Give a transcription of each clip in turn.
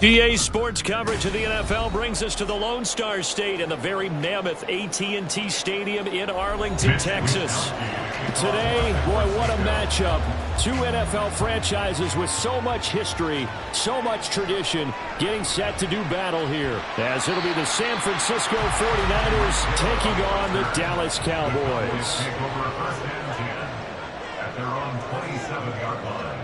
EA Sports coverage of the NFL brings us to the Lone Star State and the very mammoth AT&T Stadium in Arlington, Texas. Today, boy, what a matchup. Two NFL franchises with so much history, so much tradition, getting set to do battle here. As it'll be the San Francisco 49ers taking on the Dallas Cowboys. At their own 27-yard line.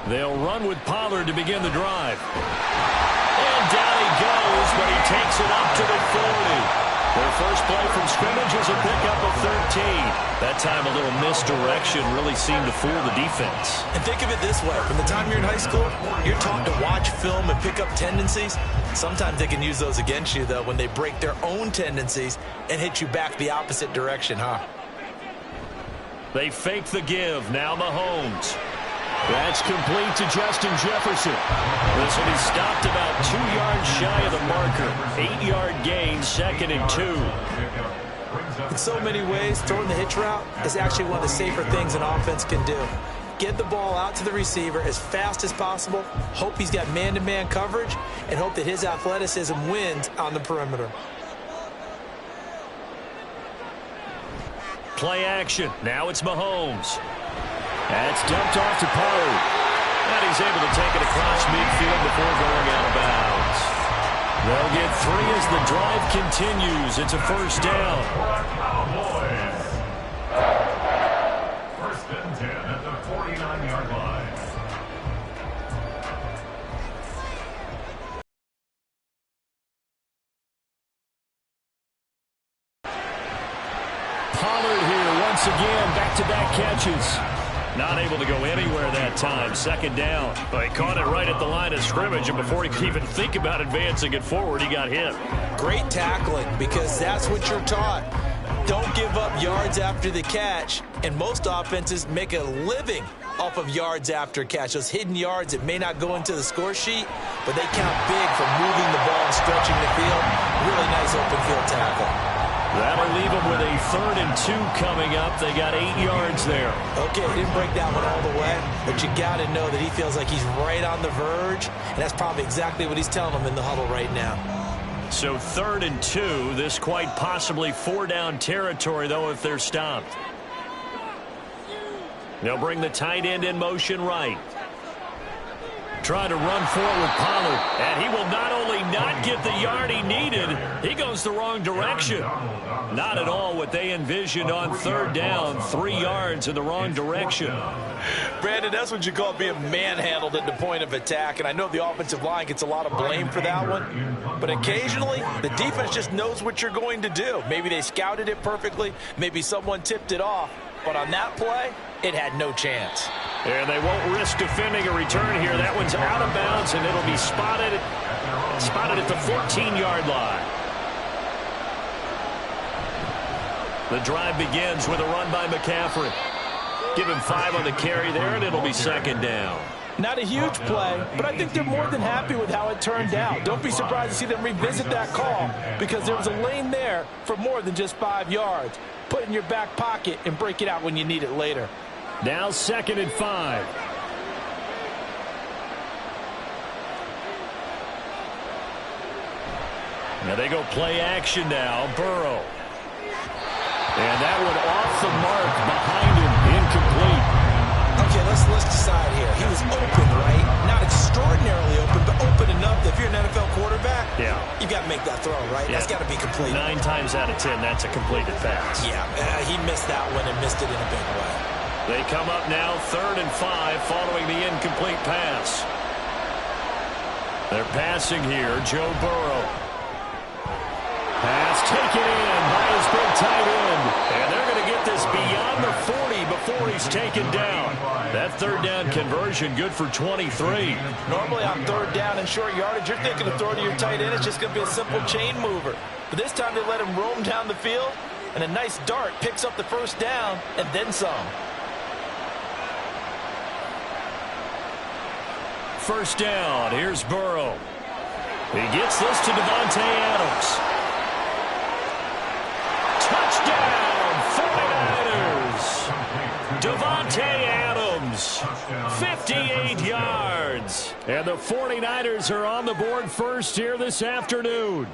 They'll run with Pollard to begin the drive. And down he goes, but he takes it up to the 40. Their first play from scrimmage is a pickup of 13. That time a little misdirection really seemed to fool the defense. And think of it this way. From the time you're in high school, you're taught to watch film and pick up tendencies. Sometimes they can use those against you, though, when they break their own tendencies and hit you back the opposite direction, huh? They fake the give. Now Mahomes. That's complete to Justin Jefferson. This will be stopped about 2 yards shy of the marker. 8-yard gain, 2nd and 2. In so many ways, throwing the hitch route is actually one of the safer things an offense can do. Get the ball out to the receiver as fast as possible, hope he's got man-to-man coverage, and hope that his athleticism wins on the perimeter. Play action. Now it's Mahomes. That's dumped off to Pollard. And he's able to take it across midfield before going out of bounds. They'll get 3 as the drive continues. It's a first down. First and 10 at the 49-yard line. Pollard here once again, back-to-back catches. Not able to go anywhere that time. 2nd down. But he caught it right at the line of scrimmage, and before he could even think about advancing it forward, he got hit. Great tackling, because that's what you're taught. Don't give up yards after the catch, and most offenses make a living off of yards after catch. Those hidden yards that may not go into the score sheet, but they count big for moving the ball and stretching the field. Really nice open field tackle. That'll leave them with a 3rd and 2 coming up. They got 8 yards there. Okay, he didn't break that one all the way, but you got to know that he feels like he's right on the verge, and that's probably exactly what he's telling them in the huddle right now. So 3rd and 2. This quite possibly 4-down territory, though, if they're stopped. They'll bring the tight end in motion right. Trying to run forward with Pollard, and he will not only not get the yard he needed, he goes the wrong direction. Not at all what they envisioned on 3rd down, 3 yards in the wrong direction. Brandon, that's what you call being manhandled at the point of attack, and I know the offensive line gets a lot of blame for that one, but occasionally the defense just knows what you're going to do. Maybe they scouted it perfectly, maybe someone tipped it off, but on that play, it had no chance. And they won't risk defending a return here. That one's out of bounds, and it'll be spotted at the 14-yard line. The drive begins with a run by McCaffrey. Give him 5 on the carry there, and it'll be 2nd down. Not a huge play, but I think they're more than happy with how it turned out. Don't be surprised to see them revisit that call, because there was a lane there for more than just 5 yards. Put it in your back pocket and break it out when you need it later. Now 2nd and 5. Now they go play action now. Burrow. And that one off the mark behind him. Incomplete. Okay, let's let's decide here. He was open, right? Not extraordinarily open, but open enough that if you're an NFL quarterback, you got to make that throw, right? That's got to be complete. 9 times out of 10, that's a completed pass. Yeah, he missed that one and missed it in a big way. They come up now 3rd and 5 following the incomplete pass. They're passing here. Joe Burrow. Pass taken in by his big tight end. And they're going to get this beyond the 40 before he's taken down. That 3rd down conversion good for 23. Normally on 3rd down and short yardage, you're thinking of throwing to your tight end. It's just going to be a simple chain mover. But this time they let him roam down the field, and a nice dart picks up the 1st down and then some. 1st down. Here's Burrow. He gets this to Davante Adams. Touchdown, 49ers. Davante Adams, 58 yards. And the 49ers are on the board first here this afternoon.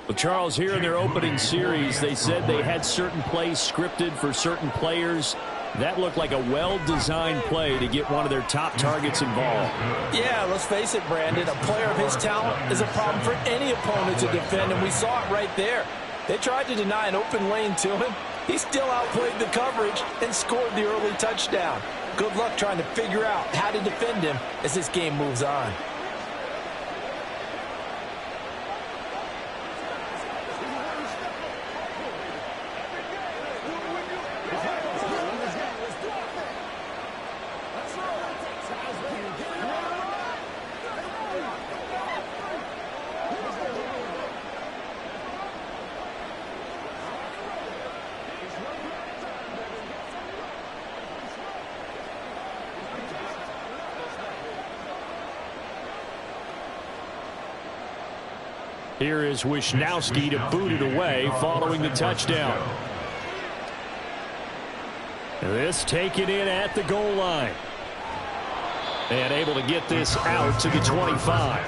Well, Charles, here in their opening series, they said they had certain plays scripted for certain players. That looked like a well-designed play to get one of their top targets involved. Yeah, let's face it, Brandon. A player of his talent is a problem for any opponent to defend, and we saw it right there. They tried to deny an open lane to him. He still outplayed the coverage and scored the early touchdown. Good luck trying to figure out how to defend him as this game moves on. Here is Wisnowski to boot it away following the touchdown. This taken in at the goal line. And able to get this out to the 25.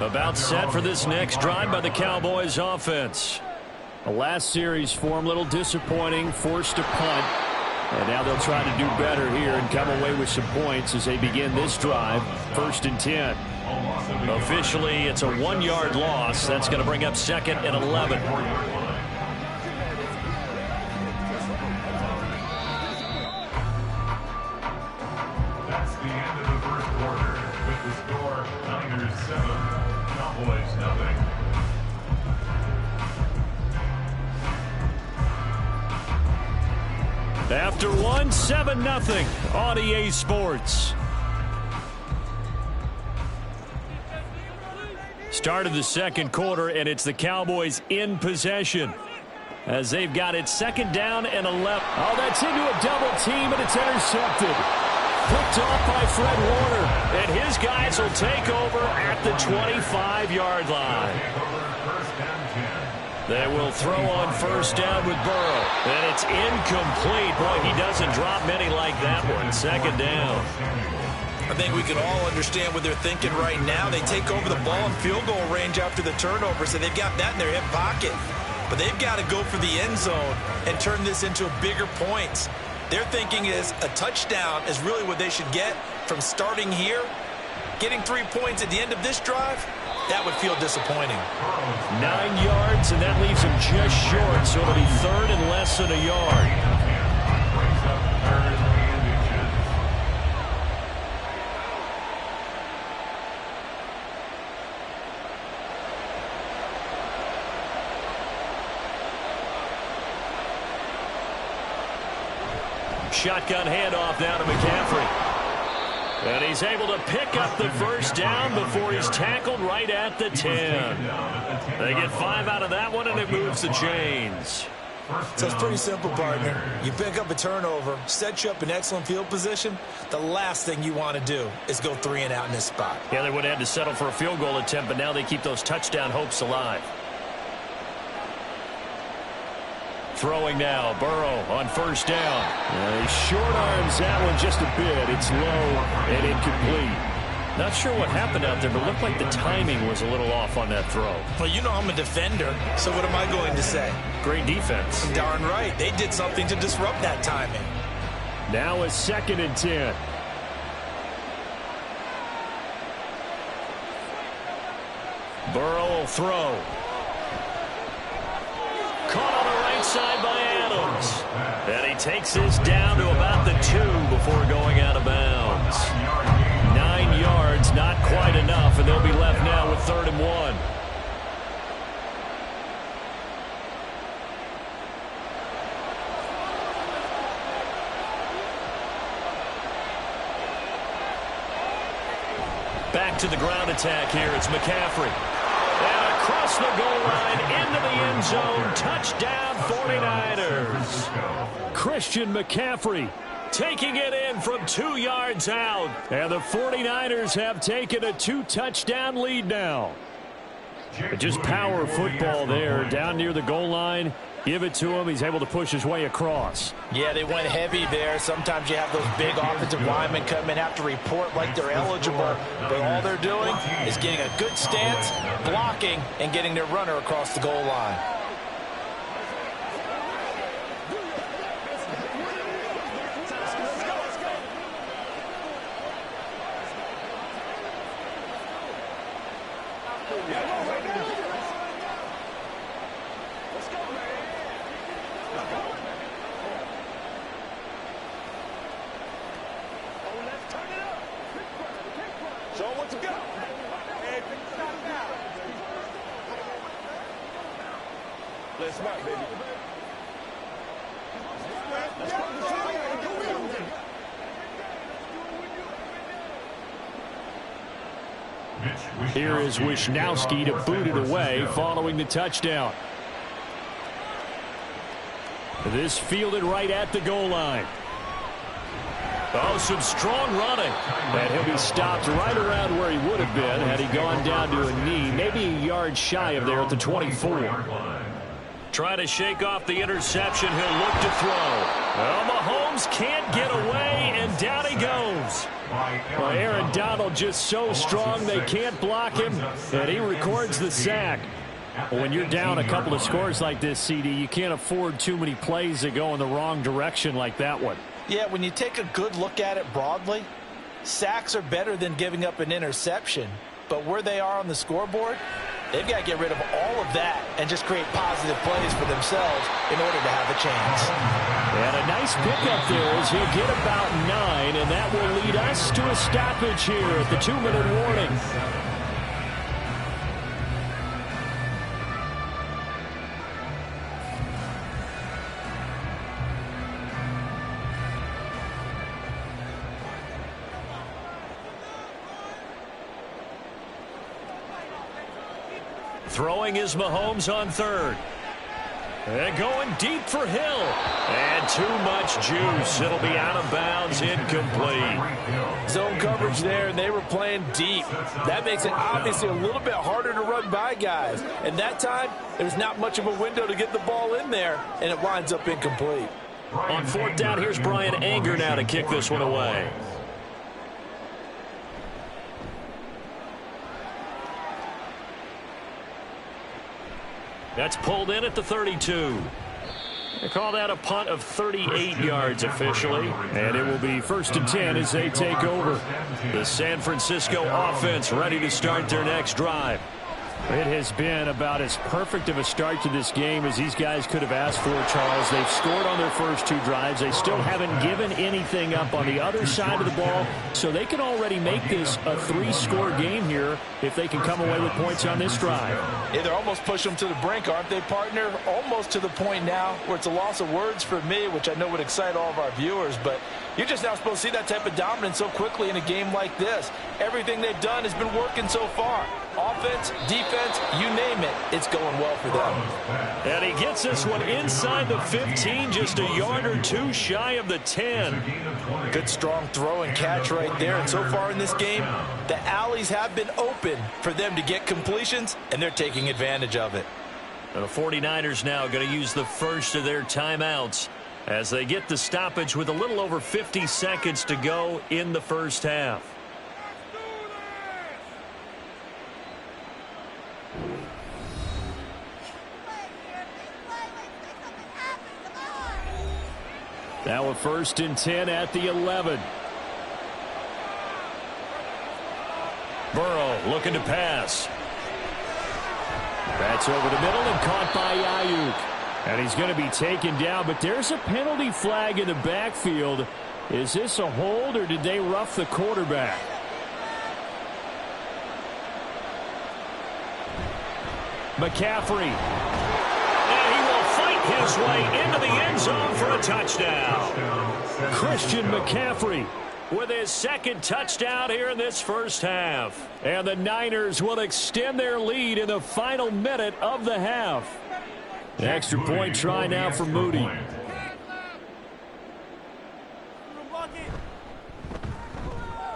About set for this next drive by the Cowboys offense. The last series for them, a little disappointing, forced a punt. And now they'll try to do better here and come away with some points as they begin this drive. 1st and 10. Officially, it's a 1-yard loss. That's going to bring up 2nd and 11. That's the end of the 1st quarter with the score Niners 7, Cowboys 0. After 1, 7-0 on EA Sports. Start of the 2nd quarter, and it's the Cowboys in possession as they've got it 2nd down and 11. Oh, that's into a double team, and it's intercepted. Picked off by Fred Warner, and his guys will take over at the 25-yard line. They will throw on 1st down with Burrow, and it's incomplete. Boy, he doesn't drop many like that one. 2nd down. I think we can all understand what they're thinking right now. They take over the ball in field goal range after the turnover, so they've got that in their hip pocket. But they've got to go for the end zone and turn this into bigger points. Their thinking is a touchdown is really what they should get from starting here. Getting 3 points at the end of this drive, that would feel disappointing. 9 yards, and that leaves him just short, so it'll be 3rd and less than a yard. Shotgun handoff now to McCaffrey. And he's able to pick up the 1st down before he's tackled right at the 10. They get 5 out of that one, and it moves the chains. So it's pretty simple, partner. You pick up a turnover, set you up in excellent field position. The last thing you want to do is go 3 and out in this spot. Yeah, they would have had to settle for a field goal attempt, but now they keep those touchdown hopes alive. Throwing now, Burrow on 1st down. He short arms that one just a bit. It's low and incomplete. Not sure what happened out there, but it looked like the timing was a little off on that throw. Well, you know I'm a defender, so what am I going to say? Great defense. Darn right. They did something to disrupt that timing. Now a 2nd and 10. Burrow will throw. Caught on the right side by Adams. And he takes this down to about the 2 before going out of bounds. 9 yards, not quite enough, and they'll be left now with 3rd and 1. Back to the ground attack here. It's McCaffrey. And across the goal line into the end zone. Touchdown 49ers. Christian McCaffrey taking it in from 2 yards out. And the 49ers have taken a 2-touchdown lead now. Just power football there down near the goal line. Give it to him. He's able to push his way across. Yeah, they went heavy there. Sometimes you have those big offensive linemen come in, have to report like they're eligible. But all they're doing is getting a good stance, blocking, and getting their runner across the goal line. Here is Wisnowski to boot it away following the touchdown. This fielded right at the goal line. Oh, some strong running. And he'll be stopped right around where he would have been had he gone down to a knee, maybe a yard shy of there at the 24. Trying to shake off the interception. He'll look to throw. Well, Mahomes can't get away, and down he goes. Well, Aaron Donald just so strong they can't block him, and he records the sack. Well, when you're down a couple of scores like this, CD, you can't afford too many plays that go in the wrong direction like that one. Yeah, when you take a good look at it broadly, sacks are better than giving up an interception. But where they are on the scoreboard, they've got to get rid of all of that and just create positive plays for themselves in order to have a chance. And a nice pickup there as he'll get about 9, and that will lead us to a stoppage here at the 2-minute warning. Throwing is Mahomes on 3rd. And going deep for Hill. And too much juice. It'll be out of bounds, incomplete. Zone coverage there, and they were playing deep. That makes it obviously a little bit harder to run by guys. And that time, there's not much of a window to get the ball in there, and it winds up incomplete. On 4th down, here's Brian Anger now to kick this one away. That's pulled in at the 32. They call that a punt of 38 yards officially. And it will be 1st and 10 as they take over. The San Francisco offense ready to start their next drive. It has been about as perfect of a start to this game as these guys could have asked for, Charles. They've scored on their first 2 drives. They still haven't given anything up on the other side of the ball, so they can already make this a 3-score game here if they can come away with points on this drive. Yeah, they're almost pushing them to the brink, aren't they, partner? Almost to the point now where it's a loss of words for me, which I know would excite all of our viewers, but you're just not supposed to see that type of dominance so quickly in a game like this. Everything they've done has been working so far. Offense, defense, you name it, it's going well for them. And he gets this one inside the 15, just a yard or 2 shy of the 10. Good strong throw and catch right there. And so far in this game, the alleys have been open for them to get completions, and they're taking advantage of it. And the 49ers now going to use the first of their timeouts as they get the stoppage with a little over 50 seconds to go in the first half. Now a 1st and 10 at the 11. Burrow looking to pass. That's over the middle and caught by Ayuk. And he's going to be taken down, but there's a penalty flag in the backfield. Is this a hold or did they rough the quarterback? McCaffrey. And he will fight his way into the end zone for a touchdown. Christian McCaffrey with his 2nd touchdown here in this first half. And the Niners will extend their lead in the final minute of the half. An extra point try now for Moody.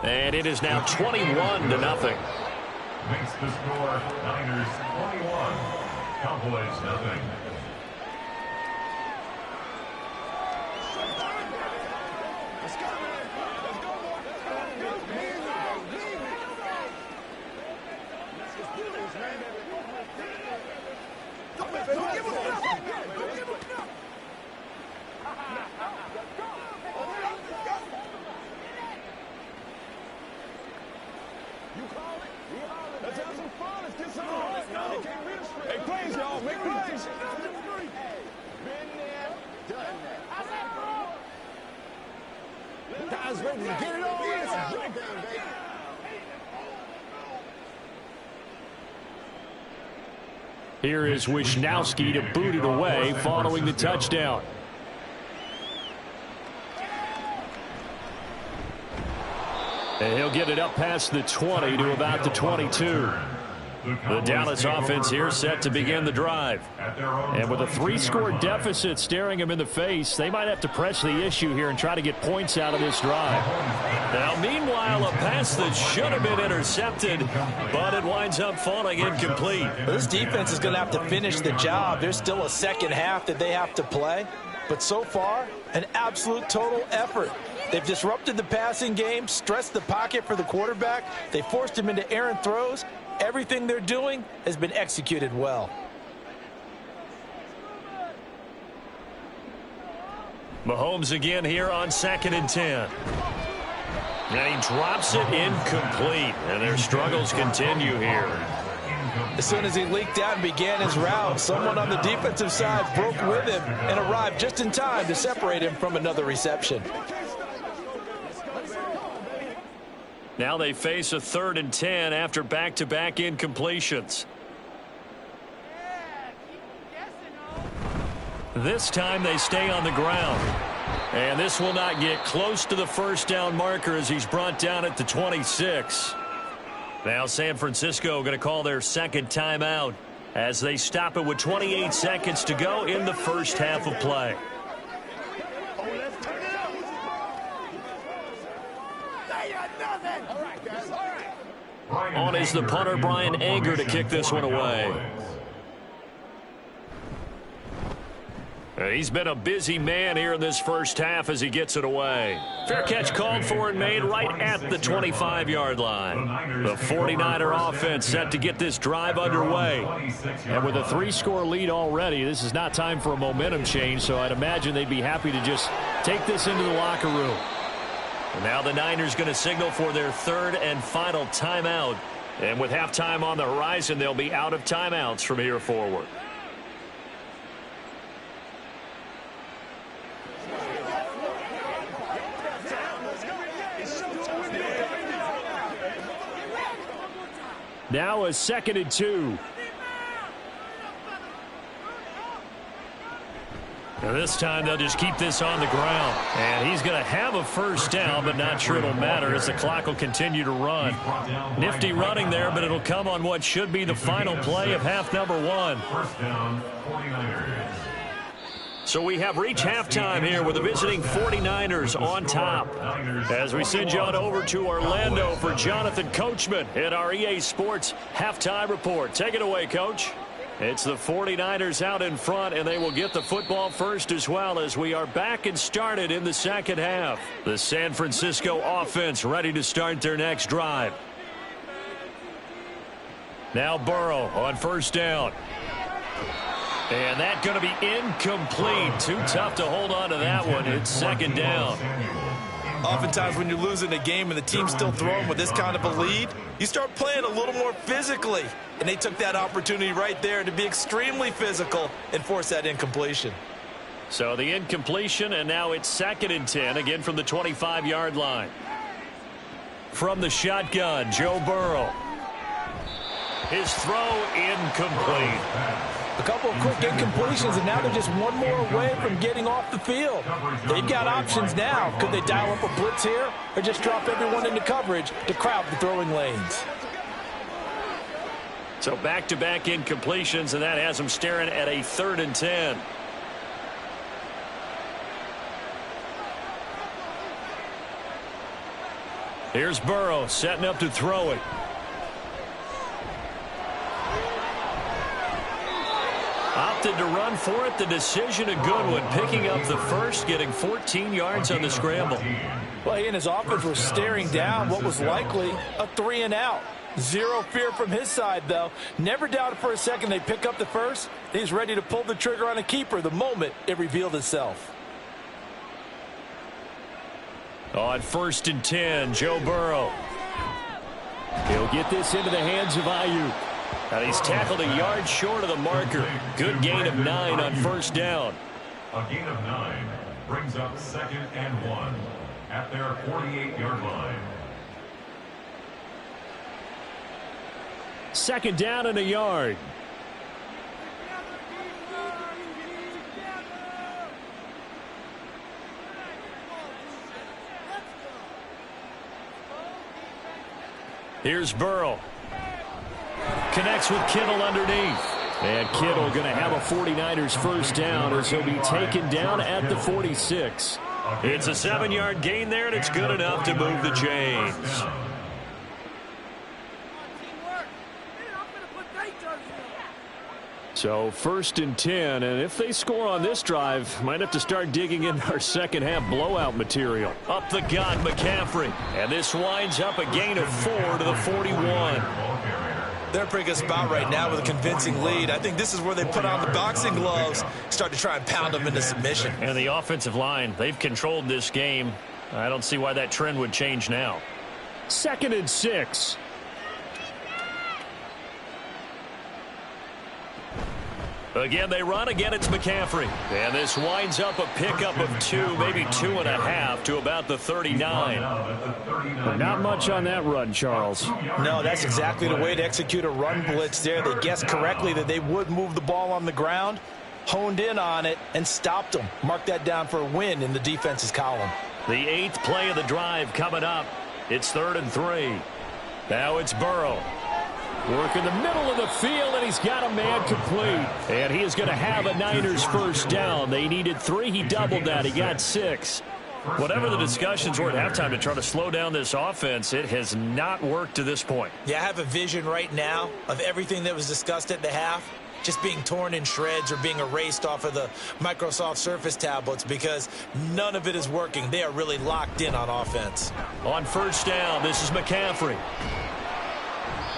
And it is now 21-0. Makes the score Niners 21, Cowboys nothing. Here is Wisnowski to boot it away following the touchdown. And he'll get it up past the 20 to about the 22. The Dallas offense here set to begin the drive. And with a 3-score deficit staring him in the face, they might have to press the issue here and try to get points out of this drive. Now, meanwhile, a pass that should have been intercepted, but it winds up falling incomplete. This defense is going to have to finish the job. There's still a second half that they have to play. But so far, an absolute total effort. They've disrupted the passing game, stressed the pocket for the quarterback. They forced him into errant throws. Everything they're doing has been executed well. Mahomes again here on 2nd and 10. And he drops it incomplete. And their struggles continue here. As soon as he leaked out and began his route, someone on the defensive side broke with him and arrived just in time to separate him from another reception. Now they face a 3rd and 10 after back-to-back incompletions. This time they stay on the ground. And this will not get close to the first down marker as he's brought down at the 26. Now San Francisco going to call their 2nd timeout as they stop it with 28 seconds to go in the first half of play. On is the punter, Brian Anger, to kick this one away. He's been a busy man here in this first half as he gets it away. Fair catch called for and made right at the 25-yard line. The 49er offense set to get this drive underway. And with a 3-score lead already, this is not time for a momentum change, so I'd imagine they'd be happy to just take this into the locker room. And now the Niners going to signal for their 3rd and final timeout. And with halftime on the horizon, they'll be out of timeouts from here forward. Now a 2nd and 2. And this time they'll just keep this on the ground. And he's going to have a first down, but not sure it'll matter as the clock will continue to run. Nifty running there, but it'll come on what should be the final play of half number 1. First down, 49ers. So we have reached halftime here with the visiting 49ers on top. As we send you on over to Orlando for Jonathan Coachman at our EA Sports Halftime Report. Take it away, Coach. It's the 49ers out in front, and they will get the football first as well as we are back and started in the second half. The San Francisco offense ready to start their next drive. Now Burrow on first down. And that's going to be incomplete. Too tough to hold on to that one. It's second down. Oftentimes when you're losing a game and the team's still throwing with this kind of a lead, you start playing a little more physically. And they took that opportunity right there to be extremely physical and force that incompletion. So the incompletion, and now it's 2nd and 10, again from the 25-yard line. From the shotgun, Joe Burrow. His throw incomplete. A couple of quick incompletions, and now they're just one more away from getting off the field. They've got options now. Could they dial up a blitz here or just drop everyone into coverage to crowd the throwing lanes? So back-to-back incompletions, and that has them staring at a 3rd and 10. Here's Burrow setting up to throw it. Opted to run for it. The decision a good one. Picking up the first, getting 14 yards on the scramble. Well, he and his offense were staring down what was likely a 3-and-out. Zero fear from his side, though. Never doubted for a second they pick up the first. He's ready to pull the trigger on a keeper the moment it revealed itself. On 1st and 10, Joe Burrow. He'll get this into the hands of Ayuk. And he's tackled a yard short of the marker. Good gain of 9 on 1st down. A gain of 9 brings up 2nd and 1 at their 48-yard line. 2nd down and a yard. Here's Burrow. Connects with Kittle underneath. And Kittle going to have a 49ers first down as he'll be taken down at the 46. It's a 7-yard gain there, and it's good enough to move the chains. So 1st and 10, and if they score on this drive, might have to start digging in our second half blowout material. Up the gut, McCaffrey. And this winds up a gain of 4 to the 41. They're in a pretty good spot right now with a convincing lead. I think this is where they put on the boxing gloves, start to try and pound them into submission. And the offensive line, they've controlled this game. I don't see why that trend would change now. 2nd and 6. Again, they run. Again, it's McCaffrey. And this winds up a pickup of 2, maybe 2.5 to about the 39. Not much on that run, Charles. No, that's exactly the way to execute a run blitz there. They guessed correctly that they would move the ball on the ground, honed in on it, and stopped them. Mark that down for a win in the defense's column. The 8th play of the drive coming up. It's 3rd and 3. Now it's Burrow. Work in the middle of the field, and he's got a man complete. And he is going to have a Niners first down. They needed 3. He doubled that. He got 6. Whatever the discussions were at halftime to try to slow down this offense, it has not worked to this point. Yeah, I have a vision right now of everything that was discussed at the half just being torn in shreds or being erased off of the Microsoft Surface tablets because none of it is working. They are really locked in on offense. On 1st down, this is McCaffrey.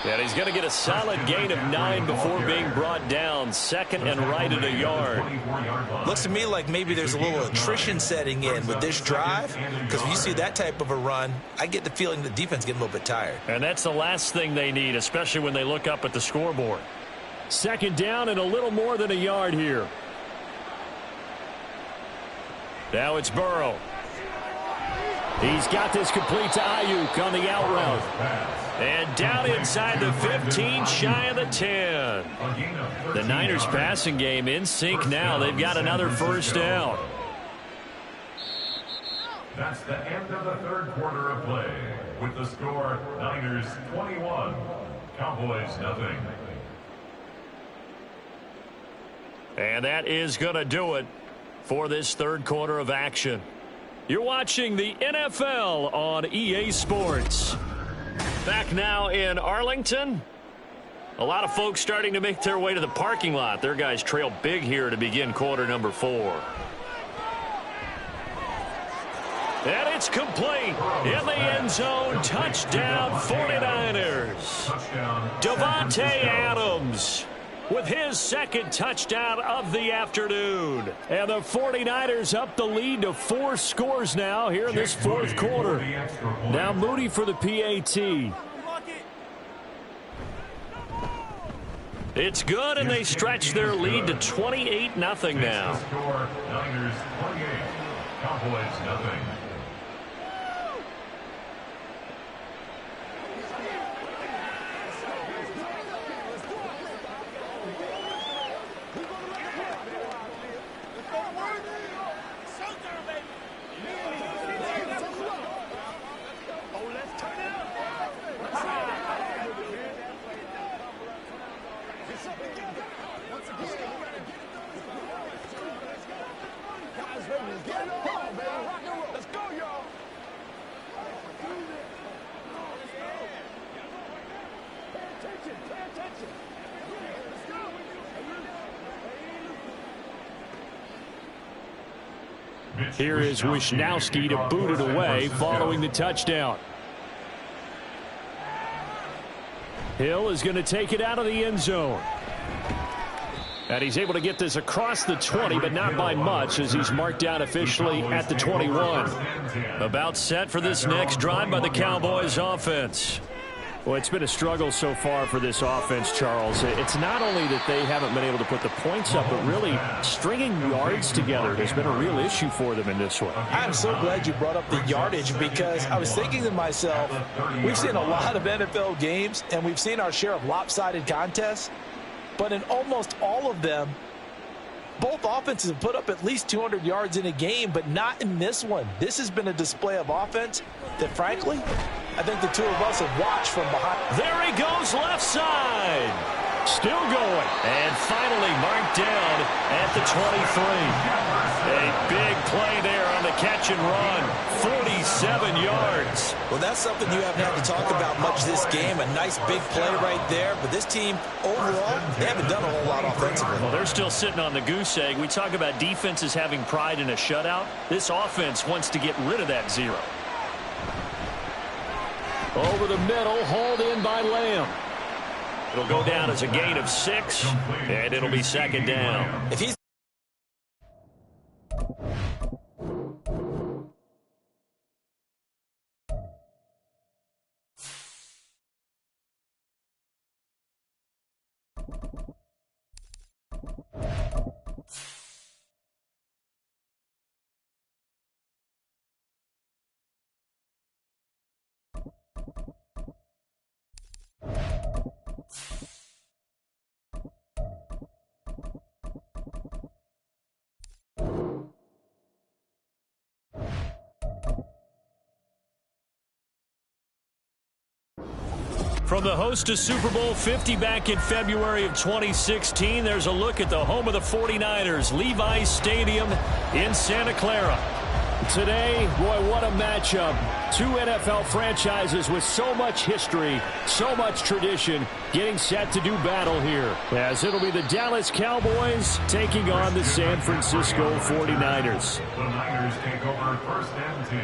And he's going to get a solid gain of 9 before being brought down. 2nd and right at a yard. Looks to me like maybe there's a little attrition setting in with this drive, because when you see that type of a run, I get the feeling the defense getting a little bit tired. And that's the last thing they need, especially when they look up at the scoreboard. 2nd down and a little more than a yard here. Now it's Burrow. He's got this complete to Ayuk on the out route. And down inside the 15, shy of the 10. The Niners passing game in sync now. They've got another first down. That's the end of the 3rd quarter of play. With the score, Niners 21, Cowboys nothing. And that is going to do it for this 3rd quarter of action. You're watching the NFL on EA Sports. Back now in Arlington. A lot of folks starting to make their way to the parking lot. Their guys trail big here to begin quarter number 4. And it's complete in the end zone. Touchdown 49ers. Davante Adams with his second touchdown of the afternoon. And the 49ers up the lead to 4 scores now here in this fourth quarter. Now Moody for the PAT. It's good, and they stretch their lead to 28-0 now. Niners 28, Cowboys nothing. Here is Wisnowski to boot it away following the touchdown. Hill is going to take it out of the end zone. And he's able to get this across the 20, but not by much, as he's marked down officially at the 21. About set for this next drive by the Cowboys offense. Well, it's been a struggle so far for this offense, Charles. It's not only that they haven't been able to put the points up, but really stringing yards together has been a real issue for them in this one. I'm so glad you brought up the yardage, because I was thinking to myself, we've seen a lot of NFL games, and we've seen our share of lopsided contests, but in almost all of them, both offenses have put up at least 200 yards in a game, but not in this one. This has been a display of offense that, frankly, I think the two of us have watched from behind. There he goes, left side. Still going. And finally marked down at the 23. A big play there on the catch and run. 47 yards. Well, that's something you haven't had to talk about much this game. A nice big play right there. But this team, overall, they haven't done a whole lot offensively. Well, they're still sitting on the goose egg. We talk about defenses having pride in a shutout. This offense wants to get rid of that 0. Over the middle, hauled in by Lamb. It'll go down as a gain of 6, and it'll be second down. If he's From the host to Super Bowl 50 back in February of 2016, there's a look at the home of the 49ers, Levi's Stadium in Santa Clara. Today, boy, what a matchup. Two NFL franchises with so much history, so much tradition, getting set to do battle here, as it'll be the Dallas Cowboys taking on the San Francisco 49ers. The Niners take over first and 10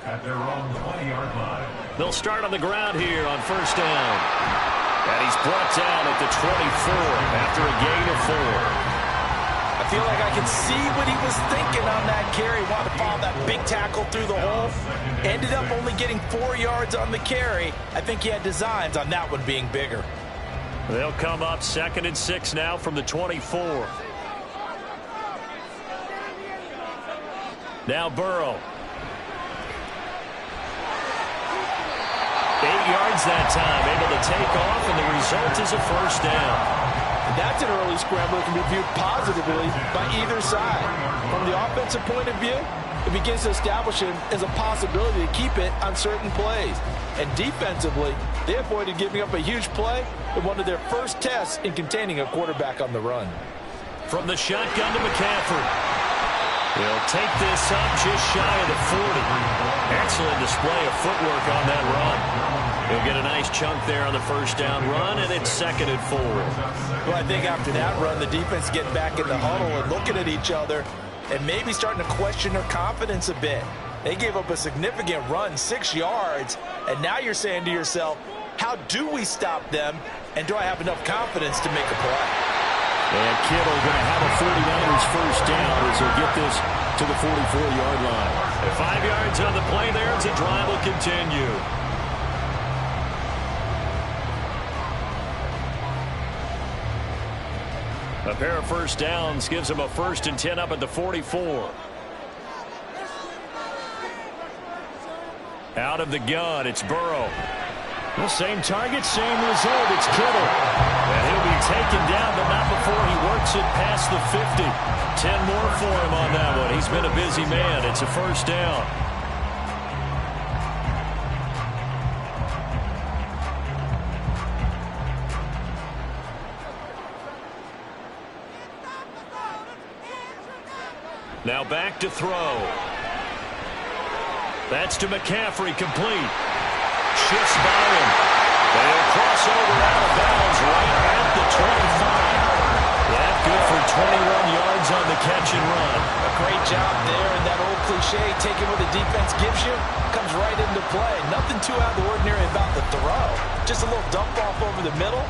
at their own 20-yard line. They'll start on the ground here on first down. And he's brought down at the 24 after a gain of 4. I feel like I can see what he was thinking on that carry. Wanted to follow that big tackle through the hole. Ended up only getting 4 yards on the carry. I think he had designs on that one being bigger. They'll come up 2nd and 6 now from the 24. Now Burrow. 8 yards that time, able to take off, and the result is a first down. And that's an early scramble that can be viewed positively by either side. From the offensive point of view, it begins to establish him as a possibility to keep it on certain plays. And defensively, they avoided giving up a huge play in one of their first tests in containing a quarterback on the run. From the shotgun to McCaffrey. He'll take this up just shy of the 40. Excellent display of footwork on that run. He'll get a nice chunk there on the first down run, and it's 2nd and 4. Well, I think after that run, the defense getting back in the huddle and looking at each other and maybe starting to question their confidence a bit. They gave up a significant run, 6 yards, and now you're saying to yourself, How do we stop them, and do I have enough confidence to make a play? And Kittle going to have a 49ers first down as he'll get this to the 44-yard line. 5 yards on the play there as the drive will continue. A pair of first downs gives him a 1st and 10 up at the 44. Out of the gun, it's Burrow. The same target, same result. It's Kittle. And he'll be taken down, but not before he works it past the 50. 10 more for him on that one. He's been a busy man. It's a first down. Now back to throw. That's to McCaffrey, complete. Shifts by him. They'll cross over out of bounds right at the 25. That good for 21 yards on the catch and run. A great job there, and that old cliche, taking what the defense gives you, comes right into play. Nothing too out of the ordinary about the throw. Just a little dump off over the middle.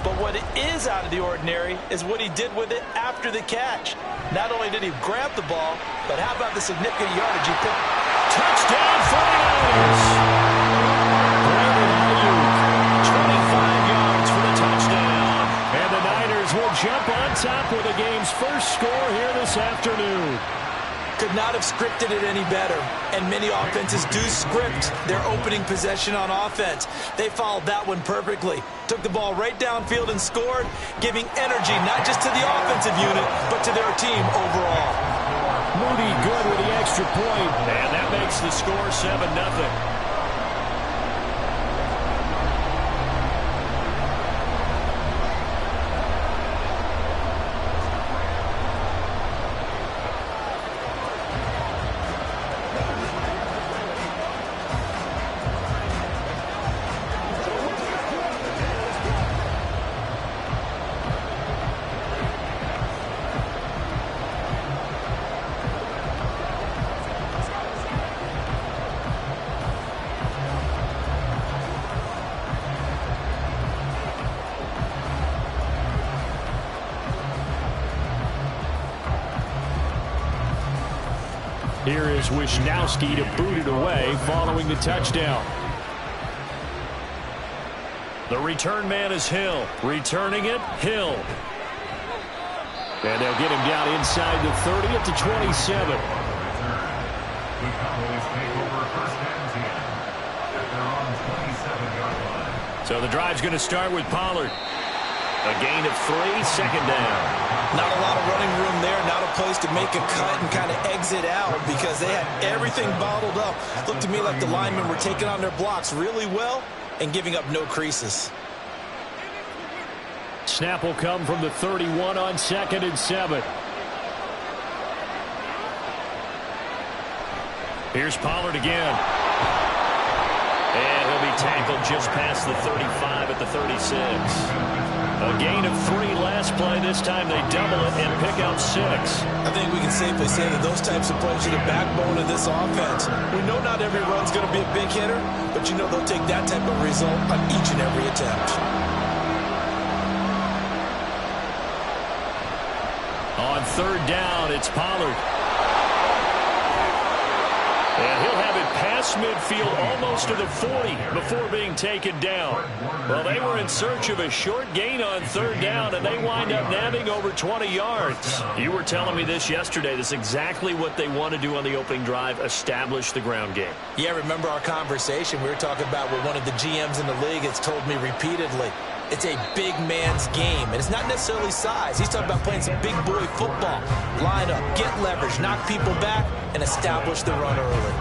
But what is out of the ordinary is what he did with it after the catch. Not only did he grab the ball, but how about the significant yardage he picked? Touchdown 49ers! Brandon Ayuk, 25 yards for the touchdown. And the Niners will jump on top with the game's first score here this afternoon. Could not have scripted it any better. And many offenses do script their opening possession on offense. They followed that one perfectly. Took the ball right downfield and scored, giving energy not just to the offensive unit, but to their team overall. Moody good with the extra point, and that makes the score 7-0. Here is Wisnowski to boot it away following the touchdown. The return man is Hill. Returning it, Hill. And they'll get him down inside the 30 at the 27. The Cowboys take over first and 10 at their own 27-yard line. So the drive's going to start with Pollard. A gain of 3, second down. Not a lot of running room there, not a place to make a cut and kind of exit out because they had everything bottled up. Looked to me like the linemen were taking on their blocks really well and giving up no creases. Snap will come from the 31 on 2nd and 7. Here's Pollard again. And he'll be tackled just past the 35 at the 36. A gain of 3 last play. This time they double it and pick up 6. I think we can safely say that those types of plays are the backbone of this offense. We know not every run's going to be a big hitter, but you know they'll take that type of result on each and every attempt. On 3rd down, it's Pollard. And he'll have it past midfield almost to the 40 before being taken down. Well, they were in search of a short gain on 3rd down, and they wind up nabbing over 20 yards. You were telling me this yesterday. This is exactly what they want to do on the opening drive, establish the ground game. Yeah, remember our conversation. We were talking about what one of the GMs in the league has told me repeatedly. It's a big man's game, and it's not necessarily size. He's talking about playing some big boy football. Line up, get leverage, knock people back, and establish the run early.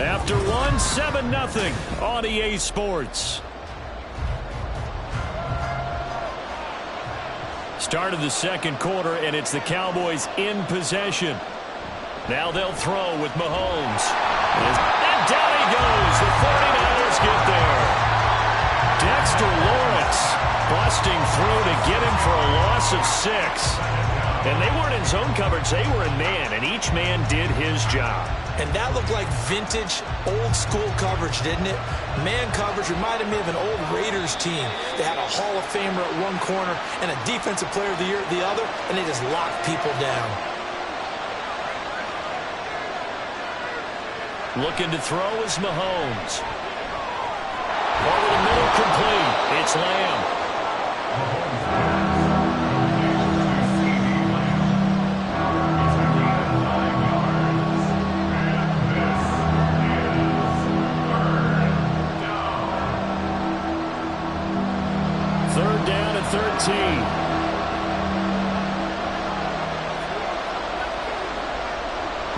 After 1, 7-0 on EA Sports. Start of the second quarter, and it's the Cowboys in possession. Now they'll throw with Mahomes. And down he goes. The 49ers get there. Dexter Lawrence busting through to get him for a loss of 6. And they weren't in zone coverage. They were in man, and each man did his job. And that looked like vintage, old-school coverage, didn't it? Man coverage reminded me of an old Raiders team. They had a Hall of Famer at one corner and a Defensive Player of the Year at the other, and they just locked people down. Looking to throw is Mahomes. Over the middle, complete. It's Lamb. Third down and 13.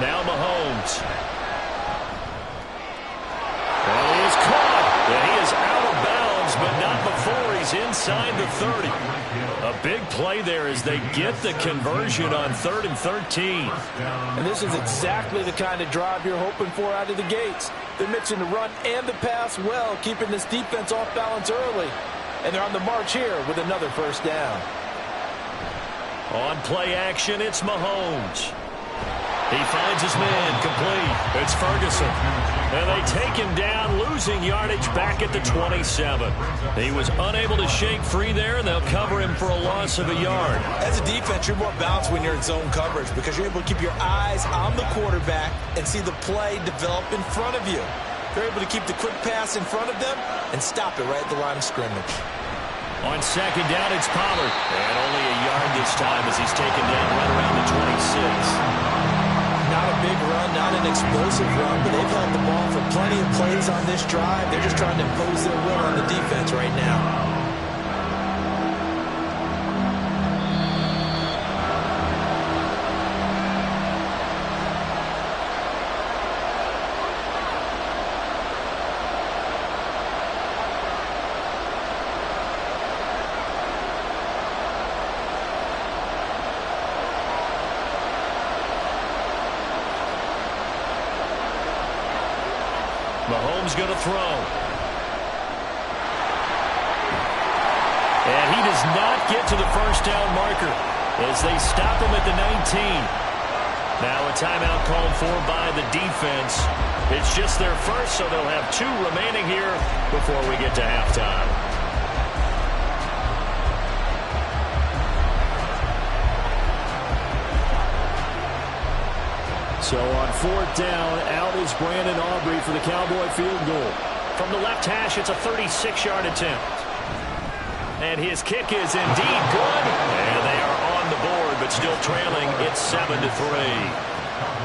Now Mahomes. And he is caught. And he is out of bounds, but not before he's inside the 30. A big play there as they get the conversion on 3rd and 13. And this is exactly the kind of drive you're hoping for out of the gates. They're mixing the run and the pass well, keeping this defense off balance early. And they're on the march here with another first down. On play action, it's Mahomes. He finds his man, complete. It's Ferguson. And they take him down, losing yardage back at the 27. He was unable to shake free there, and they'll cover him for a loss of a yard. As a defense, you're more balanced when you're in zone coverage because you're able to keep your eyes on the quarterback and see the play develop in front of you. They're able to keep the quick pass in front of them and stop it right at the line of scrimmage. On second down, it's Pollard. And only a yard this time as he's taken down right around the 26. Not a big run, not an explosive run, but they've held the ball for plenty of plays on this drive. They're just trying to impose their will on the defense right now. Mahomes going to throw. And he does not get to the first down marker as they stop him at the 19. Now a timeout called for by the defense. It's just their first, so they'll have 2 remaining here before we get to halftime. So on 4th down, out is Brandon Aubrey for the Cowboy field goal. From the left hash, it's a 36-yard attempt. And his kick is indeed good. And they are on the board, but still trailing. It's 7-3.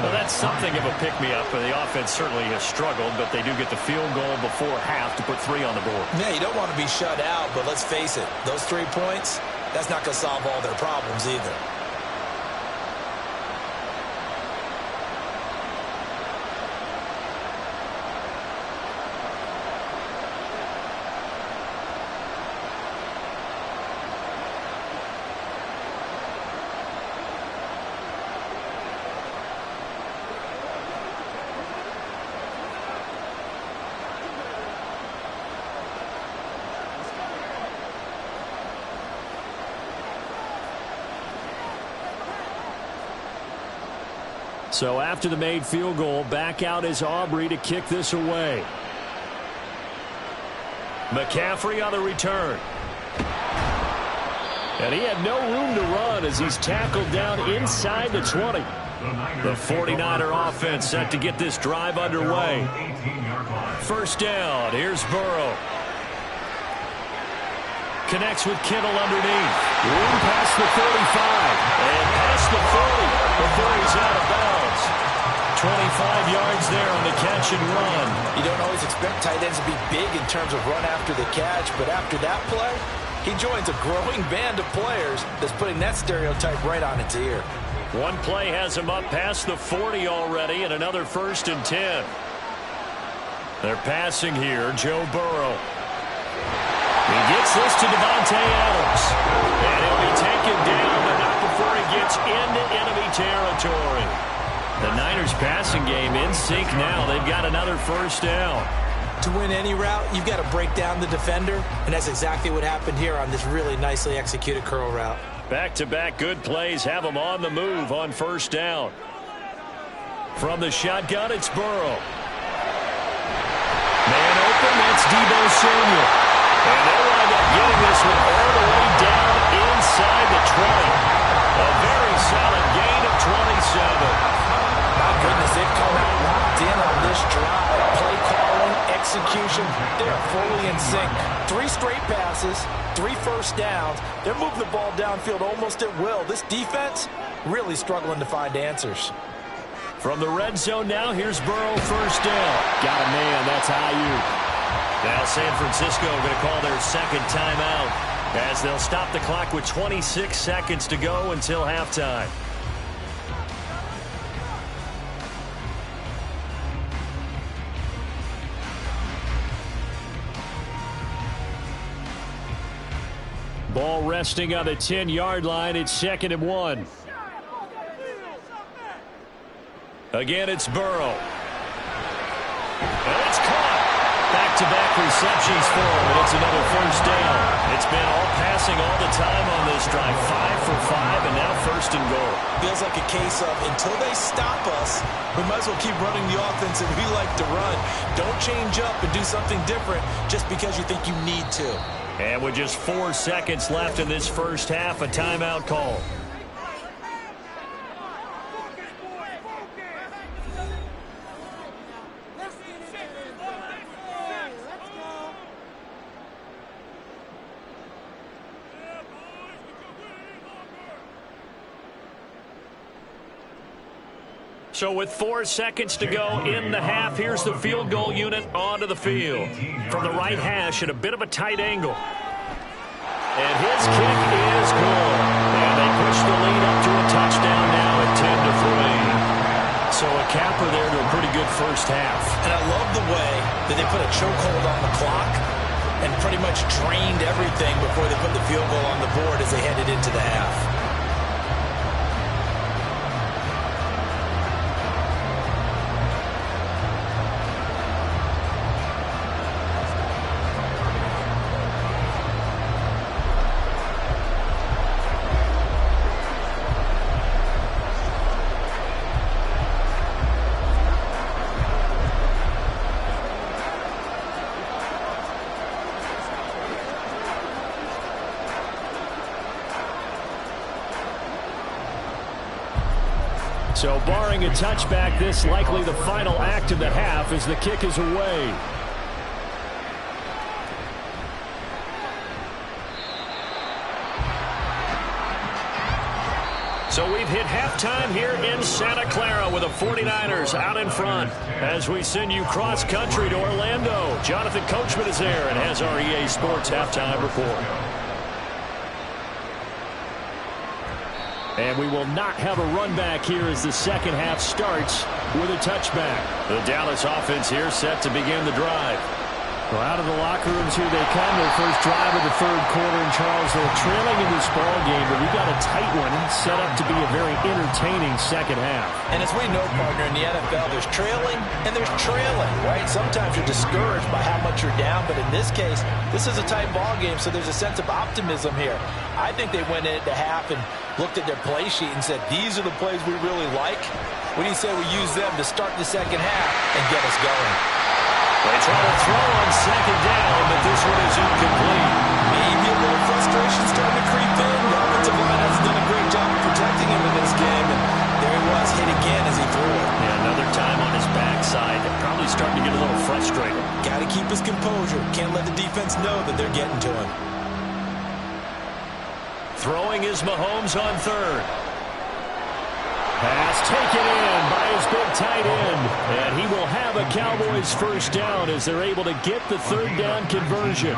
Well, that's something of a pick-me-up. The offense certainly has struggled, but they do get the field goal before half to put 3 on the board. Yeah, you don't want to be shut out, but let's face it. Those 3 points, that's not going to solve all their problems either. So after the made field goal, back out is Aubrey to kick this away. McCaffrey on the return. And he had no room to run as he's tackled down inside the 20. The 49er offense set to get this drive underway. First down, here's Burrow. Connects with Kittle underneath. Room past the 35. And past the 40 before he's out of bounds. 25 yards there on the catch and run. You don't always expect tight ends to be big in terms of run after the catch, but after that play, he joins a growing band of players that's putting that stereotype right on its ear. One play has him up past the 40 already, and another 1st and 10. They're passing here, Joe Burrow. He gets this to Devontae Adams. And he'll be taken down, but not before he gets into enemy territory. The Niners passing game in sync now. They've got another first down. To win any route, you've got to break down the defender, and that's exactly what happened here on this really nicely executed curl route. Back-to-back good plays have them on the move on first down. From the shotgun, it's Burrow. Man open, that's Deebo Samuel. And they'll wind up getting this one all the way down inside the 20. A very solid gain of 27. My goodness, they've come out locked in on this drive. Play calling, execution, they're fully in sync. 3 straight passes, 3 first downs. They're moving the ball downfield almost at will. This defense really struggling to find answers. From the red zone now, here's Burrow, first down. Got a man, that's Ayuk. Now San Francisco going to call their second timeout as they'll stop the clock with 26 seconds to go until halftime. Ball resting on the 10-yard line. It's 2nd and 1. Again, it's Burrow. And it's caught. Back-to-back receptions for him, and it's another first down. It's been all passing all the time on this drive. 5 for 5, and now 1st and goal. Feels like a case of until they stop us, we might as well keep running the offense that we like to run. Don't change up and do something different just because you think you need to. And with just 4 seconds left in this first half, a timeout call. So with 4 seconds to go in the half, here's the field goal unit onto the field. From the right hash at a bit of a tight angle. And his kick is good. And they push the lead up to a touchdown now at 10-3. So a capper there to a pretty good first half. And I love the way that they put a chokehold on the clock and pretty much drained everything before they put the field goal on the board as they headed into the half. So barring a touchback, this likely the final act of the half as the kick is away. So we've hit halftime here in Santa Clara with the 49ers out in front. As we send you cross-country to Orlando, Jonathan Coachman is there and has our EA Sports halftime report. And we will not have a run back here as the second half starts with a touchback. The Dallas offense here set to begin the drive. Well, out of the locker rooms here they come. Their first drive of the third quarter. And Charles, they're trailing in this ball game, but we got a tight one set up to be a very entertaining second half. And as we know, partner, in the NFL, there's trailing and there's trailing, right? Sometimes you're discouraged by how much you're down, but in this case, this is a tight ball game, so there's a sense of optimism here. I think they went into half and looked at their play sheet and said, these are the plays we really like. What do you say we use them to start the second half and get us going? They try to throw on second down, but this one is incomplete. Maybe a little frustration starting to creep in. The offensive line has done a great job of protecting him in this game, and there he was, hit again as he threw it. Yeah, another time on his backside. Probably starting to get a little frustrated. Got to keep his composure. Can't let the defense know that they're getting to him. Throwing is Mahomes on third. Pass taken in by his big tight end. And he will have a Cowboys first down as they're able to get the third down conversion.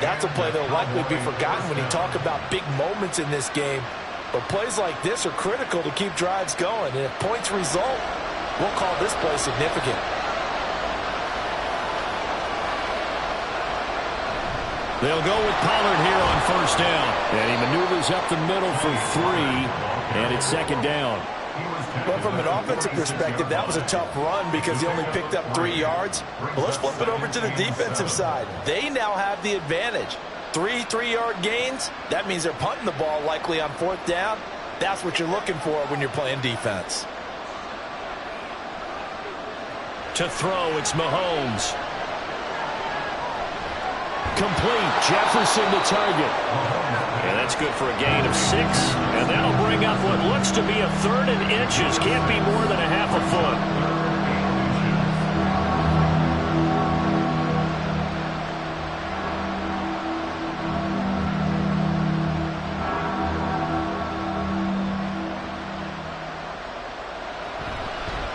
That's a play that will likely be forgotten when you talk about big moments in this game. But plays like this are critical to keep drives going. And if points result, we'll call this play significant. They'll go with Pollard here on first down. And he maneuvers up the middle for 3. And it's second down. Well, from an offensive perspective, that was a tough run because he only picked up 3 yards. Well, let's flip it over to the defensive side. They now have the advantage. 3 3-yard gains. That means they're punting the ball likely on fourth down. That's what you're looking for when you're playing defense. To throw, it's Mahomes. Complete. Jefferson the target. And that's good for a gain of 6. And that'll bring up what looks to be a 3rd and inches. Can't be more than a half a foot.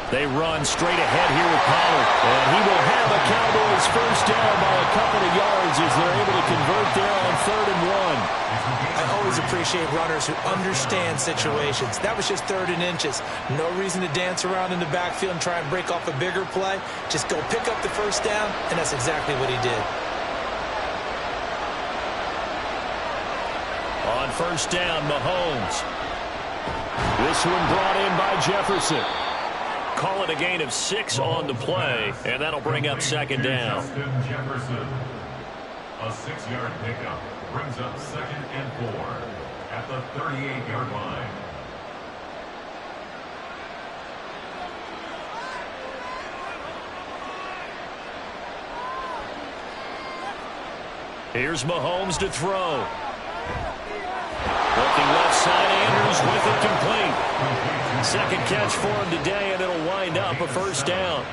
They run straight ahead here with Pollard. And he will have a Cowboys first down by a couple of yards as they're able to convert there on 3rd and 1. I always appreciate runners who understand situations. That was just 3rd and inches. No reason to dance around in the backfield and try and break off a bigger play. Just go pick up the first down, and that's exactly what he did. On first down, Mahomes. This one brought in by Jefferson. Call it a gain of 6 on the play, and that'll bring up 2nd down. Jefferson. A 6-yard pickup brings up 2nd and 4 at the 38-yard line. Here's Mahomes to throw. Looking left side, Andrews with it complete. 2nd catch for him today, and it'll wind up a first down.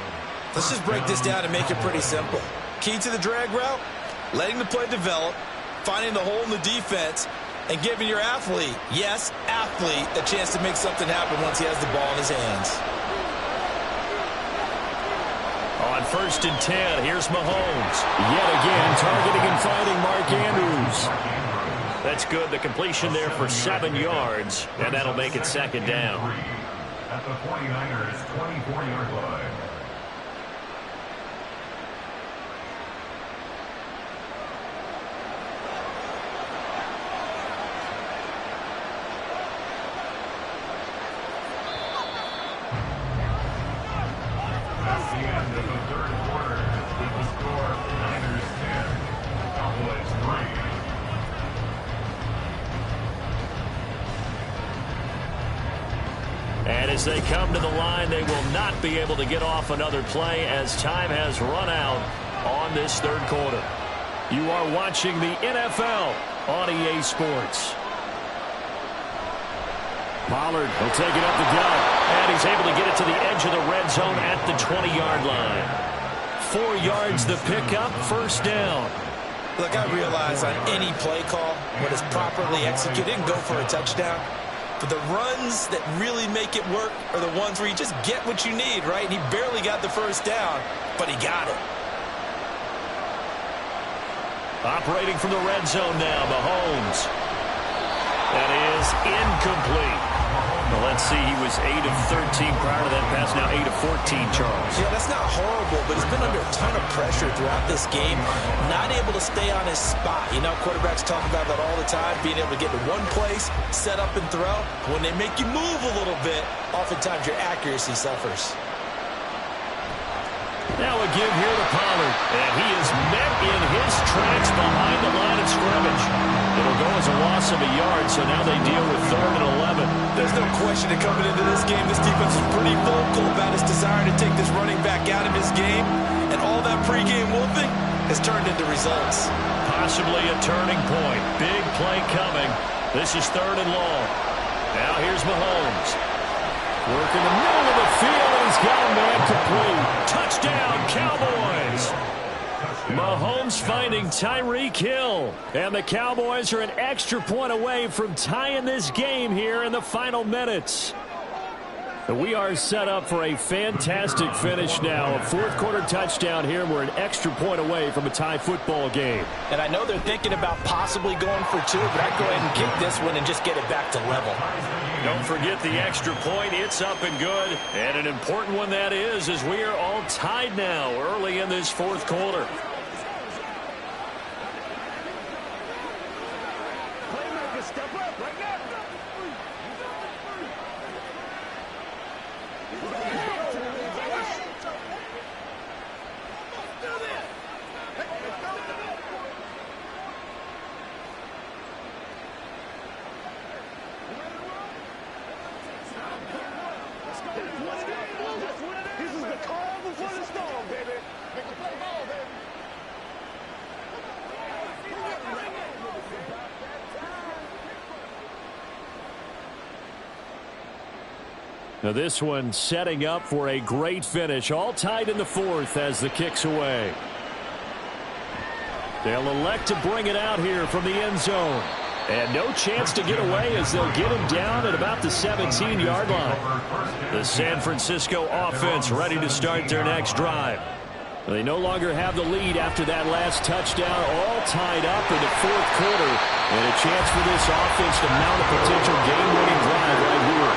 Let's just break this down and make it pretty simple. Key to the drag route, letting the play develop, finding the hole in the defense, and giving your athlete, yes, athlete, a chance to make something happen once he has the ball in his hands. On 1st and 10, here's Mahomes. Yet again, targeting and finding Mark Andrews. That's good. The completion there for 7 yards, and that'll make it 2nd down. At the 49ers' 24-yard line. That's the end of the 3rd quarter with the score Niners 10, Cowboys 3. And as they come to the line, they will not be able to get off another play as time has run out on this 3rd quarter. You are watching the NFL on EA Sports. Pollard will take it up the gut, and he's able to get it to the edge of the red zone at the 20-yard line. 4 yards the pickup, first down. Look, I realize on any play call, when it's properly executed, it can go for a touchdown. But the runs that really make it work are the ones where you just get what you need, right? And he barely got the first down, but he got it. Operating from the red zone now, Mahomes. That is incomplete. Well, let's see, he was 8 of 13 prior to that pass, now 8 of 14, Charles. Yeah, that's not horrible, but he's been under a ton of pressure throughout this game, not able to stay on his spot. You know, quarterbacks talk about that all the time, being able to get to one place, set up and throw. When they make you move a little bit, oftentimes your accuracy suffers. Now a give here to Pollard, and he is met in his tracks behind the line of scrimmage. It'll go as a loss of a yard, so now they deal with 3rd and 11. There's no question that coming into this game, this defense is pretty vocal about its desire to take this running back out of his game, and all that pregame wolfing has turned into results. Possibly a turning point. Big play coming. This is 3rd and long. Now here's Mahomes. Working the middle of the field, and he's got a man complete. Touchdown, Cowboys! Mahomes finding Tyreek Hill. And the Cowboys are an extra point away from tying this game here in the final minutes. We are set up for a fantastic finish now. A 4th quarter touchdown here. We're an extra point away from a tie football game. And I know they're thinking about possibly going for 2, but I'd go ahead and kick this one and just get it back to level. Don't forget the extra point. It's up and good. And an important one that is, as we are all tied now early in this 4th quarter. This is the calm before the storm. Now this one setting up for a great finish. All tied in the fourth as the kick's away. They'll elect to bring it out here from the end zone. And no chance to get away as they'll get him down at about the 17-yard line. The San Francisco offense ready to start their next drive. They no longer have the lead after that last touchdown, all tied up in the fourth quarter. And a chance for this offense to mount a potential game-winning drive right here.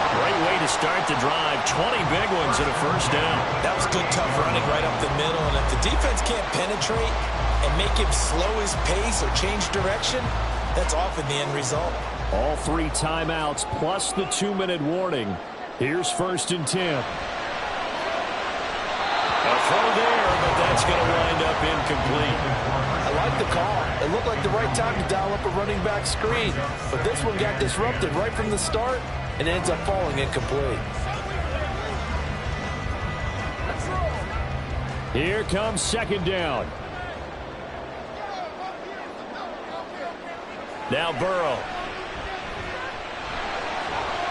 Great way to start the drive. 20 big ones and a first down. That was good, tough running right up the middle. And if the defense can't penetrate and make him slow his pace or change direction, that's often the end result. All 3 timeouts plus the 2-minute warning. Here's 1st and 10. A throw there, but that's going to wind up incomplete. I like the call. It looked like the right time to dial up a running back screen. But this one got disrupted right from the start and ends up falling incomplete. Here comes 2nd down. Now Burrow.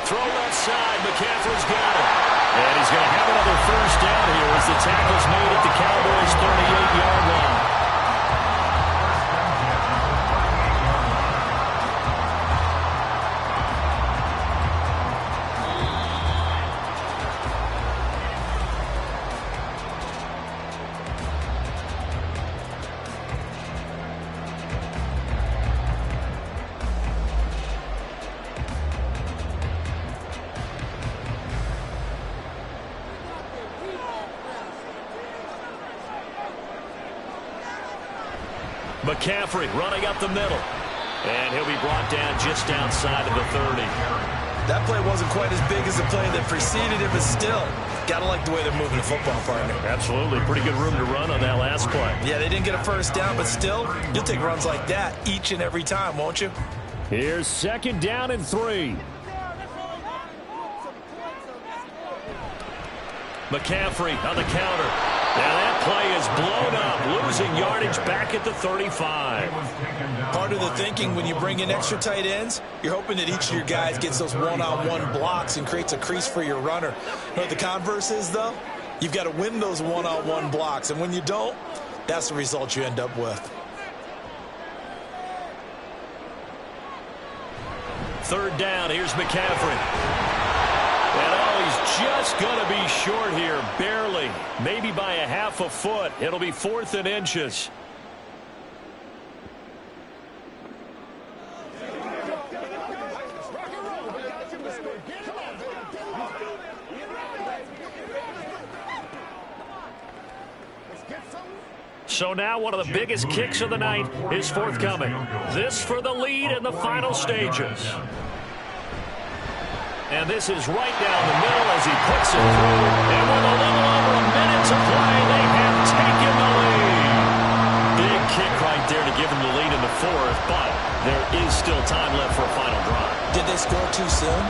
Throw left side. McCaffrey's got it. And he's going to have another first down here as the tackle's made at the Cowboys' 38-yard line. McCaffrey running up the middle. And he'll be brought down just outside of the 30. That play wasn't quite as big as the play that preceded it, but still, got to like the way they're moving the football, partner. Absolutely. Pretty good room to run on that last play. Yeah, they didn't get a first down, but still, you'll take runs like that each and every time, won't you? Here's 2nd down and 3. McCaffrey on the counter. Now that play is blown up, losing yardage back at the 35. Part of the thinking when you bring in extra tight ends, you're hoping that each of your guys gets those one-on-one blocks and creates a crease for your runner. You know what the converse is, though? You've got to win those one-on-one blocks, and when you don't, that's the result you end up with. 3rd down, here's McCaffrey. And he's just going to be short here, barely, maybe by a half a foot. It'll be 4th and inches. So now one of the biggest kicks of the night is forthcoming. This for the lead in the final stages. And this is right down the middle as he puts it through. And with a little over a minute to play, they have taken the lead. Big kick right there to give him the lead in the 4th, but there is still time left for a final drive. Did they score too soon?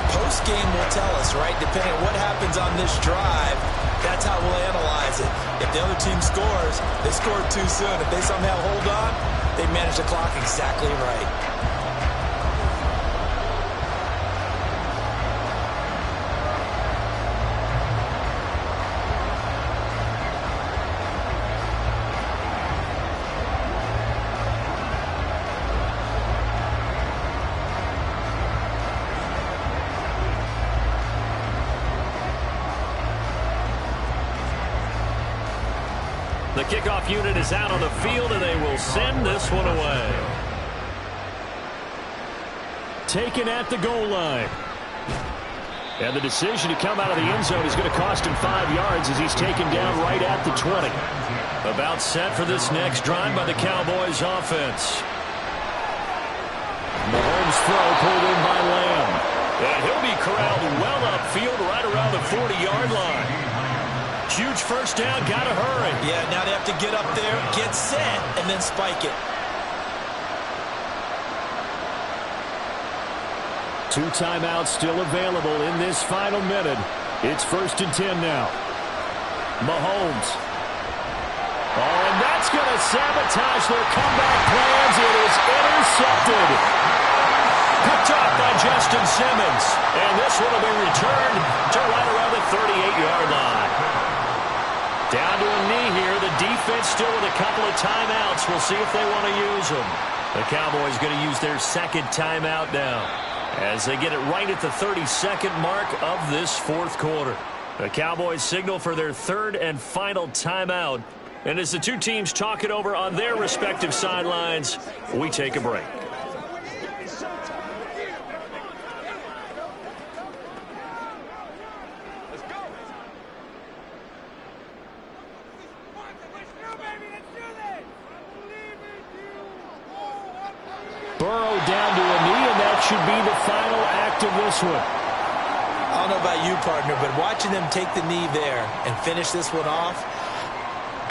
Post-game will tell us, right? Depending on what happens on this drive, that's how we'll analyze it. If the other team scores, they scored too soon. If they somehow hold on, they manage the clock exactly right. The kickoff unit is out on the field, and they will send this one away. Taken at the goal line. And the decision to come out of the end zone is going to cost him 5 yards as he's taken down right at the 20. About set for this next drive by the Cowboys offense. Mahomes' throw pulled in by Lamb. And he'll be corralled well upfield right around the 40-yard line. Huge first down, gotta hurry. Yeah, now they have to get up there, get set, and then spike it. 2 timeouts still available in this final minute. It's 1st and 10 now. Mahomes. Oh, and that's going to sabotage their comeback plans. It is intercepted. Picked off by Justin Simmons. And this one will be returned to right around the 38-yard line. Down to a knee here. The defense still with a couple of timeouts. We'll see if they want to use them. The Cowboys going to use their second timeout now as they get it right at the 32nd mark of this fourth quarter. The Cowboys signal for their third and final timeout. And as the two teams talk it over on their respective sidelines, we take a break. Burrow down to a knee, and that should be the final act of this one. I don't know about you, partner, but watching them take the knee there and finish this one off,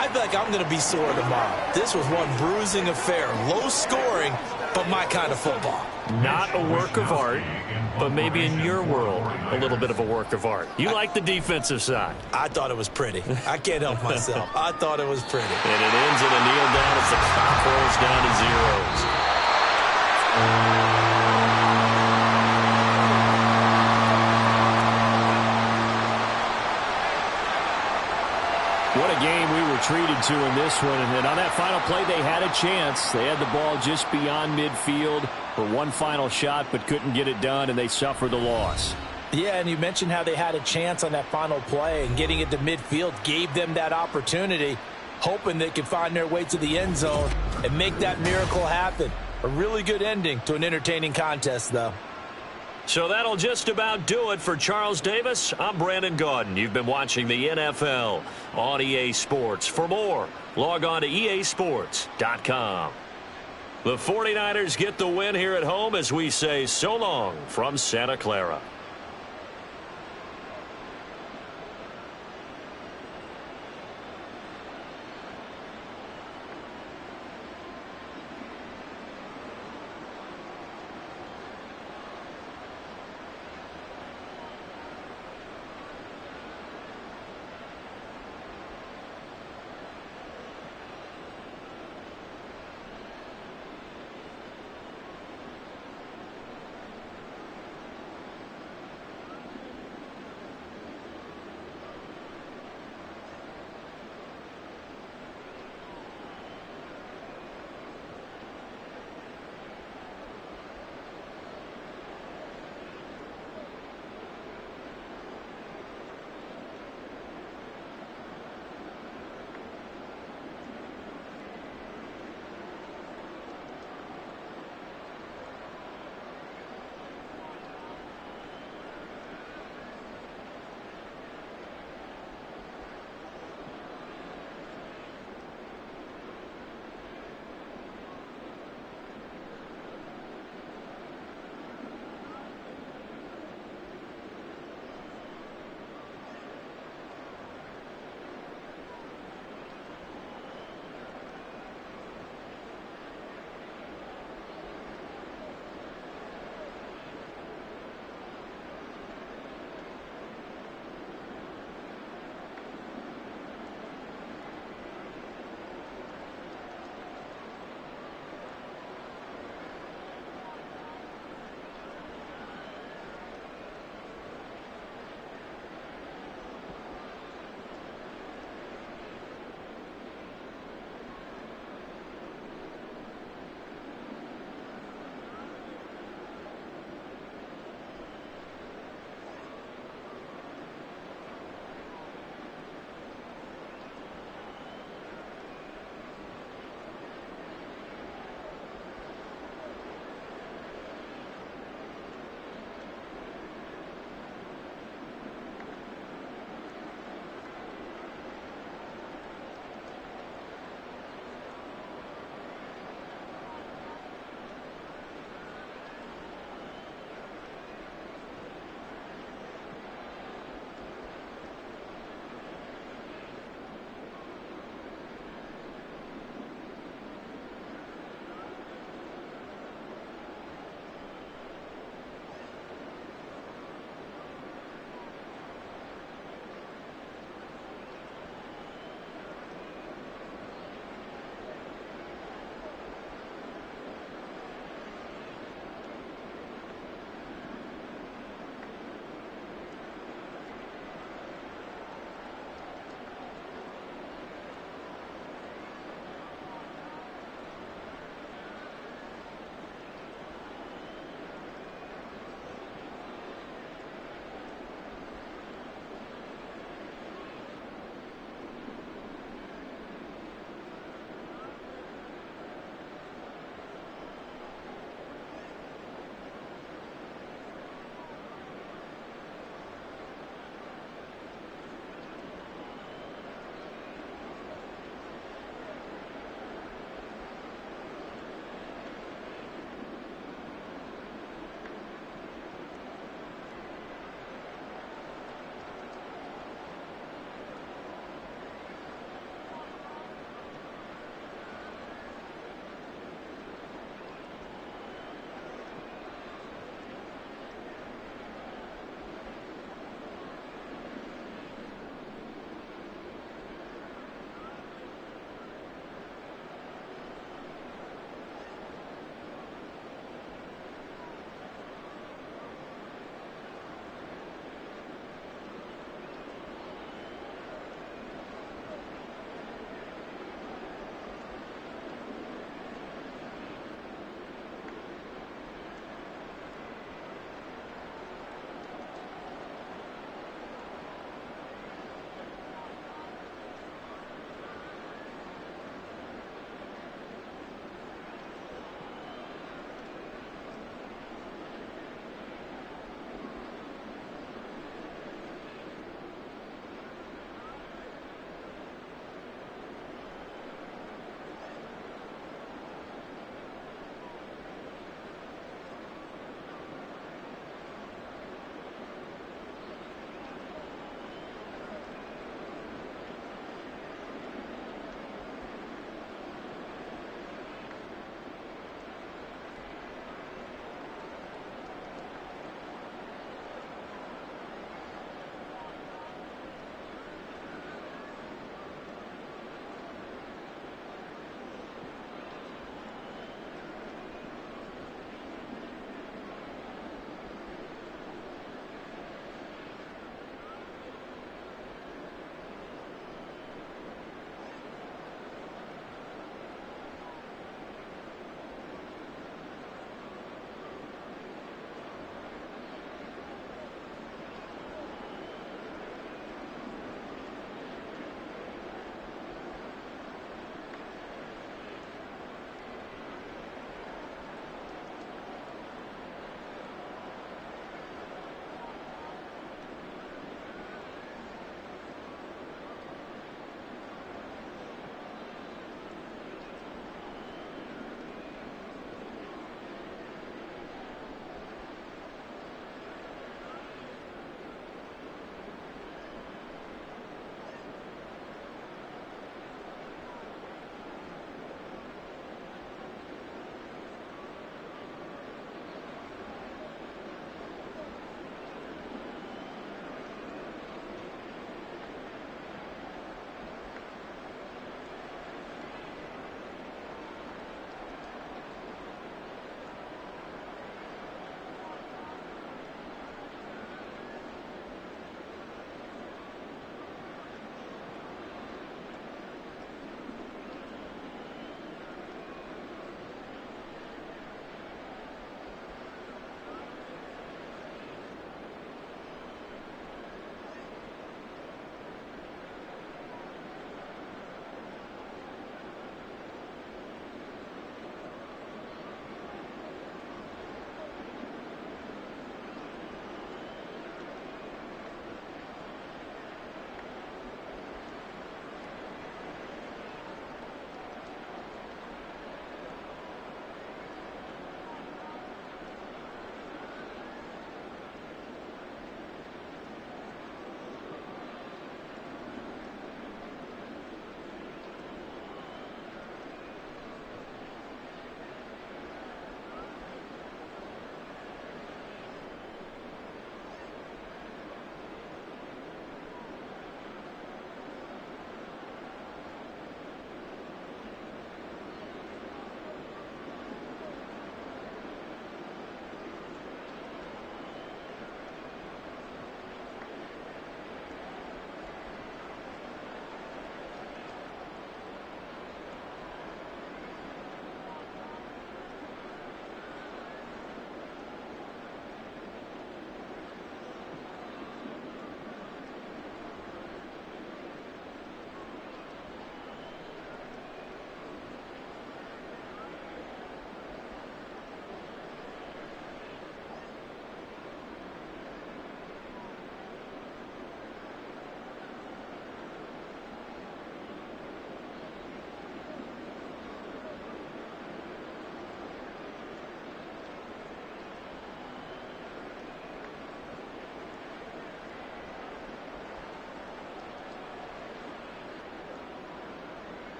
I feel like I'm going to be sore tomorrow. This was one bruising affair. Low scoring, but my kind of football. Not a work of art, but maybe in your world, a little bit of a work of art. You like the defensive side. I thought it was pretty. I can't help myself. I thought it was pretty. And it ends in a kneel down as the clock rolls down to zeros. What a game we were treated to in this one. And on that final play, they had a chance. They had the ball just beyond midfield for one final shot, but couldn't get it done, and they suffered the loss. Yeah, and you mentioned how they had a chance on that final play, and getting it to midfield gave them that opportunity, hoping they could find their way to the end zone and make that miracle happen. A really good ending to an entertaining contest, though. So that'll just about do it for Charles Davis. I'm Brandon Gaudin. You've been watching the NFL on EA Sports. For more, log on to easports.com. The 49ers get the win here at home as we say so long from Santa Clara.